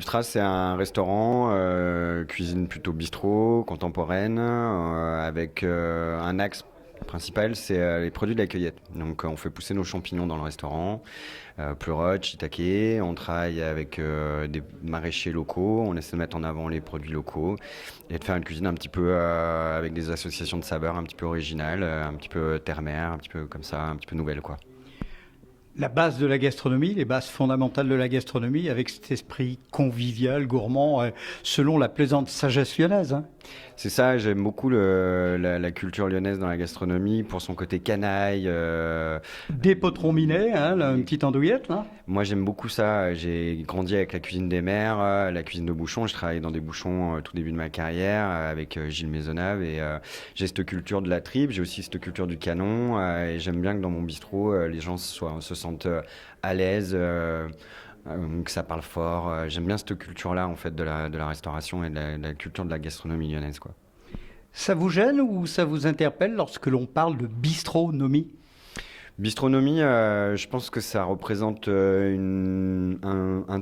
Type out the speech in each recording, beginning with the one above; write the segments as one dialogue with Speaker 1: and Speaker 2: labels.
Speaker 1: Substrat, c'est un restaurant, cuisine plutôt bistrot, contemporaine, avec un axe principal, c'est les produits de la cueillette. Donc on fait pousser nos champignons dans le restaurant, pleurotes, shiitake, on travaille avec des maraîchers locaux, on essaie de mettre en avant les produits locaux et de faire une cuisine un petit peu avec des associations de saveurs un petit peu originales, un petit peu terre-mer, un petit peu comme ça, un petit peu nouvelle quoi.
Speaker 2: La base de la gastronomie, les bases fondamentales de la gastronomie, avec cet esprit convivial, gourmand, selon la plaisante sagesse lyonnaise. Hein.
Speaker 1: C'est ça, j'aime beaucoup la culture lyonnaise dans la gastronomie pour son côté canaille.
Speaker 2: Des potrons minés, hein, là, une petite andouillette. Là.
Speaker 1: Moi j'aime beaucoup ça, j'ai grandi avec la cuisine des mers, la cuisine de bouchons, je travaillais dans des bouchons tout début de ma carrière avec Gilles Maisonnave et j'ai cette culture de la tripe, j'ai aussi cette culture du canon et j'aime bien que dans mon bistrot les gens se sentent à l'aise. Que ça parle fort. J'aime bien cette culture-là en fait de la restauration et de la culture de la gastronomie lyonnaise quoi.
Speaker 2: Ça vous gêne ou ça vous interpelle lorsque l'on parle de bistronomie?
Speaker 1: Bistronomie, je pense que ça représente un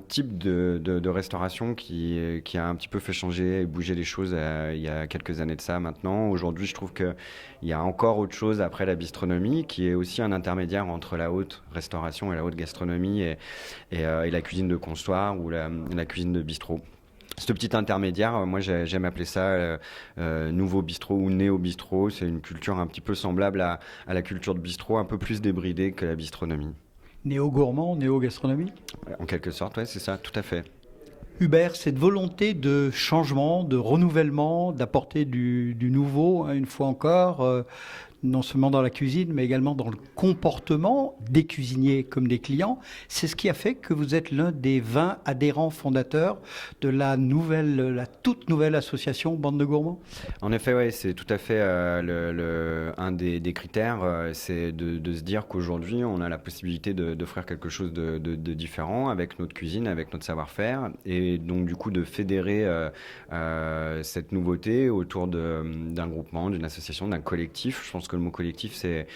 Speaker 1: type de restauration qui a un petit peu fait changer et bouger les choses il y a quelques années de ça maintenant. Aujourd'hui, je trouve qu'il y a encore autre chose après la bistronomie qui est aussi un intermédiaire entre la haute restauration et la haute gastronomie et la cuisine de comptoir ou la cuisine de bistrot. Ce petit intermédiaire, moi j'aime appeler ça nouveau bistrot ou néo-bistrot. C'est une culture un petit peu semblable à la culture de bistrot, un peu plus débridée que la bistronomie.
Speaker 2: Néo-gourmand, néo-gastronomie?
Speaker 1: En quelque sorte, ouais, c'est ça, tout à fait.
Speaker 2: Hubert, cette volonté de changement, de renouvellement, d'apporter du nouveau, hein, une fois encore, non seulement dans la cuisine, mais également dans le comportement des cuisiniers comme des clients, c'est ce qui a fait que vous êtes l'un des 20 adhérents fondateurs de la toute nouvelle association Bande de Gourmands.
Speaker 1: En effet, ouais, c'est tout à fait un des critères, c'est de se dire qu'aujourd'hui, on a la possibilité d'offrir quelque chose de différent avec notre cuisine, avec notre savoir-faire, et donc du coup de fédérer cette nouveauté autour d'un groupement, d'une association, d'un collectif. Je pense que le mot collectif, c'est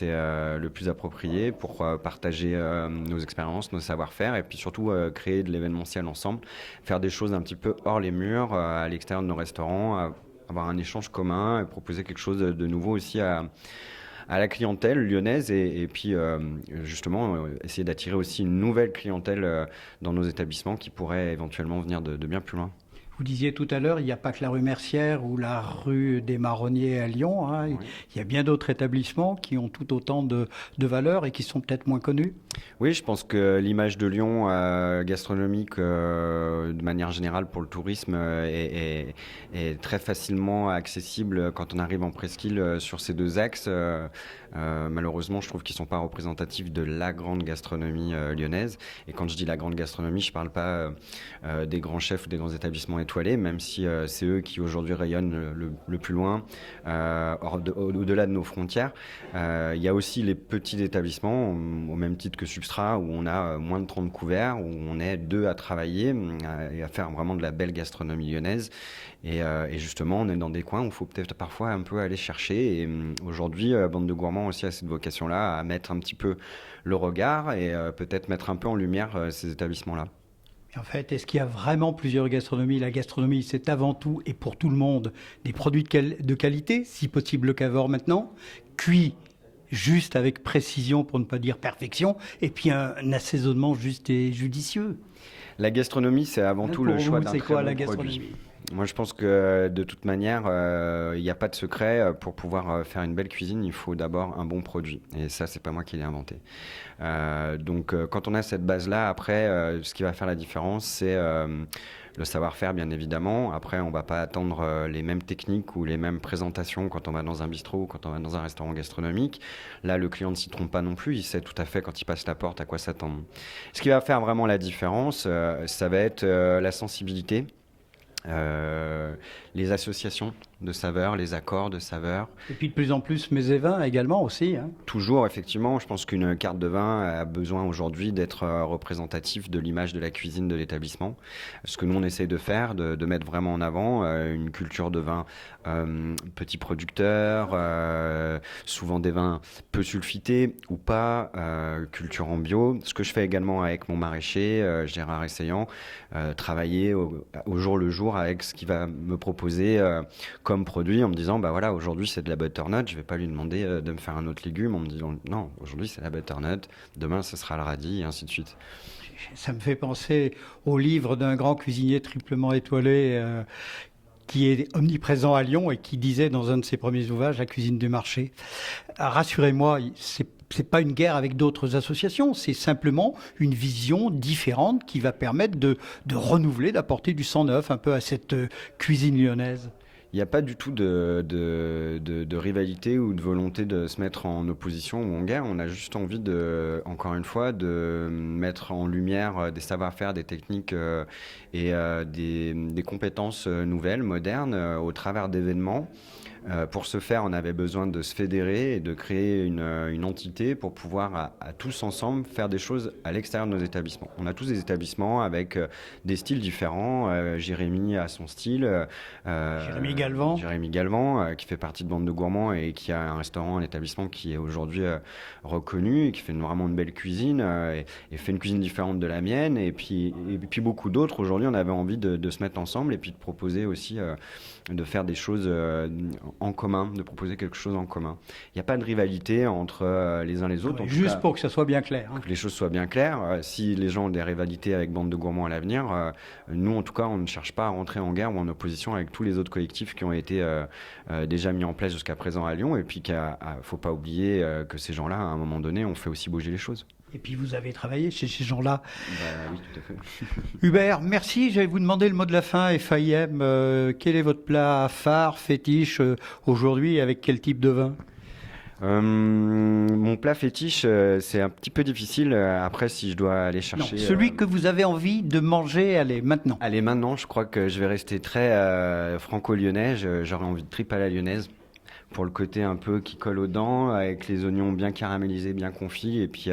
Speaker 1: le plus approprié pour partager nos expériences, nos savoir-faire, et puis surtout créer de l'événementiel ensemble, faire des choses un petit peu hors les murs, à l'extérieur de nos restaurants, avoir un échange commun et proposer quelque chose de nouveau aussi à la clientèle lyonnaise et puis justement essayer d'attirer aussi une nouvelle clientèle dans nos établissements qui pourrait éventuellement venir de bien plus loin.
Speaker 2: Vous disiez tout à l'heure, il n'y a pas que la rue Mercière ou la rue des Marronniers à Lyon. Hein. Oui. Il y a bien d'autres établissements qui ont tout autant de valeur et qui sont peut-être moins connus.
Speaker 1: Oui, je pense que l'image de Lyon gastronomique, de manière générale pour le tourisme, est très facilement accessible quand on arrive en presqu'île sur ces deux axes. Malheureusement, je trouve qu'ils ne sont pas représentatifs de la grande gastronomie lyonnaise. Et quand je dis la grande gastronomie, je ne parle pas des grands chefs ou des grands établissements étoilés, même si c'est eux qui aujourd'hui rayonnent le plus loin, au-delà de nos frontières. Il y a aussi les petits établissements, au même titre que Substrat, où on a moins de 30 couverts, où on est deux à travailler et à faire vraiment de la belle gastronomie lyonnaise. Et justement, on est dans des coins où il faut peut-être parfois un peu aller chercher. Et aujourd'hui, Bande de Gourmands aussi a cette vocation-là, à mettre un petit peu le regard et peut-être mettre un peu en lumière ces établissements-là.
Speaker 2: En fait, est-ce qu'il y a vraiment plusieurs gastronomies? La gastronomie, c'est avant tout et pour tout le monde des produits de qualité, si possible le cavor maintenant, cuits juste avec précision pour ne pas dire perfection, et puis un assaisonnement juste et judicieux.
Speaker 1: La gastronomie, c'est avant tout le choix d'un très
Speaker 2: quoi,
Speaker 1: bon
Speaker 2: la
Speaker 1: produit.
Speaker 2: gastronomie?
Speaker 1: Moi, je pense que de toute manière, il n'y a pas de secret. Pour pouvoir faire une belle cuisine, il faut d'abord un bon produit. Et ça, c'est pas moi qui l'ai inventé. Donc, quand on a cette base-là, après, ce qui va faire la différence, c'est le savoir-faire, bien évidemment. Après, on ne va pas attendre les mêmes techniques ou les mêmes présentations quand on va dans un bistrot ou quand on va dans un restaurant gastronomique. Là, le client ne s'y trompe pas non plus. Il sait tout à fait, quand il passe la porte, à quoi s'attendre. Ce qui va faire vraiment la différence, ça va être la sensibilité. Les associations de saveurs, les accords de saveurs.
Speaker 2: Et puis de plus en plus mets et vins également aussi. Hein.
Speaker 1: Toujours, effectivement, je pense qu'une carte de vin a besoin aujourd'hui d'être représentative de l'image de la cuisine de l'établissement. Ce que nous, on essaye de faire, de mettre vraiment en avant une culture de vin petit producteur, souvent des vins peu sulfités ou pas, culture en bio. Ce que je fais également avec mon maraîcher, Gérard Essayant, travailler au jour le jour avec ce qu'il va me proposer comme produit en me disant bah voilà, aujourd'hui c'est de la butternut, je vais pas lui demander de me faire un autre légume en me disant non, aujourd'hui c'est la butternut, demain ce sera le radis et ainsi de suite.
Speaker 2: Ça me fait penser au livre d'un grand cuisinier triplement étoilé qui est omniprésent à Lyon et qui disait dans un de ses premiers ouvrages, La cuisine du marché, rassurez-moi, c'est pas une guerre avec d'autres associations, c'est simplement une vision différente qui va permettre de renouveler, d'apporter du sang neuf un peu à cette cuisine lyonnaise.
Speaker 1: Il n'y a pas du tout de rivalité ou de volonté de se mettre en opposition ou en guerre. On a juste envie, encore une fois, de mettre en lumière des savoir-faire, des techniques et des compétences nouvelles, modernes, au travers d'événements. Pour ce faire, on avait besoin de se fédérer et de créer une entité pour pouvoir à tous ensemble faire des choses à l'extérieur de nos établissements. On a tous des établissements avec des styles différents. Jérémy a son style. Jérémy Galvan, qui fait partie de Bande de Gourmands et qui a un restaurant, un établissement qui est aujourd'hui reconnu et qui fait vraiment une belle cuisine et fait une cuisine différente de la mienne. Et puis beaucoup d'autres. Aujourd'hui, on avait envie de se mettre ensemble et puis de proposer aussi de faire des choses en commun, de proposer quelque chose en commun. Il n'y a pas de rivalité entre les uns les autres.
Speaker 2: Oui, juste pour que ça soit bien clair.
Speaker 1: Que les choses soient bien claires. Si les gens ont des rivalités avec Bande de Gourmands à l'avenir, nous en tout cas, on ne cherche pas à rentrer en guerre ou en opposition avec tous les autres collectifs qui ont été déjà mis en place jusqu'à présent à Lyon. Et puis, il ne faut pas oublier que ces gens-là, à un moment donné, ont fait aussi bouger les choses.
Speaker 2: Et puis vous avez travaillé chez ces gens-là.
Speaker 1: Oui, tout à fait.
Speaker 2: Hubert, merci. J'allais vous demander le mot de la fin. FAIM, quel est votre plat phare, fétiche aujourd'hui, avec quel type de vin ?
Speaker 1: Mon plat fétiche, c'est un petit peu difficile. Après, si je dois aller chercher...
Speaker 2: Non, celui que vous avez envie de manger, allez, maintenant.
Speaker 1: Allez, maintenant, je crois que je vais rester très franco-lyonnais. J'aurais envie de tripes à la lyonnaise. Pour le côté un peu qui colle aux dents, avec les oignons bien caramélisés, bien confits. Et puis,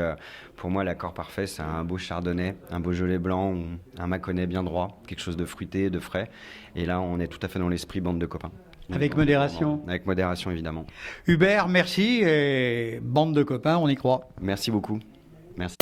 Speaker 1: pour moi, l'accord parfait, c'est un beau chardonnay, un beaujolais blanc ou un mâconnais bien droit, quelque chose de fruité, de frais. Et là, on est tout à fait dans l'esprit bande de copains. Donc,
Speaker 2: avec modération.
Speaker 1: Avec modération, évidemment.
Speaker 2: Hubert, merci. Et bande de copains, on y croit.
Speaker 1: Merci beaucoup. Merci.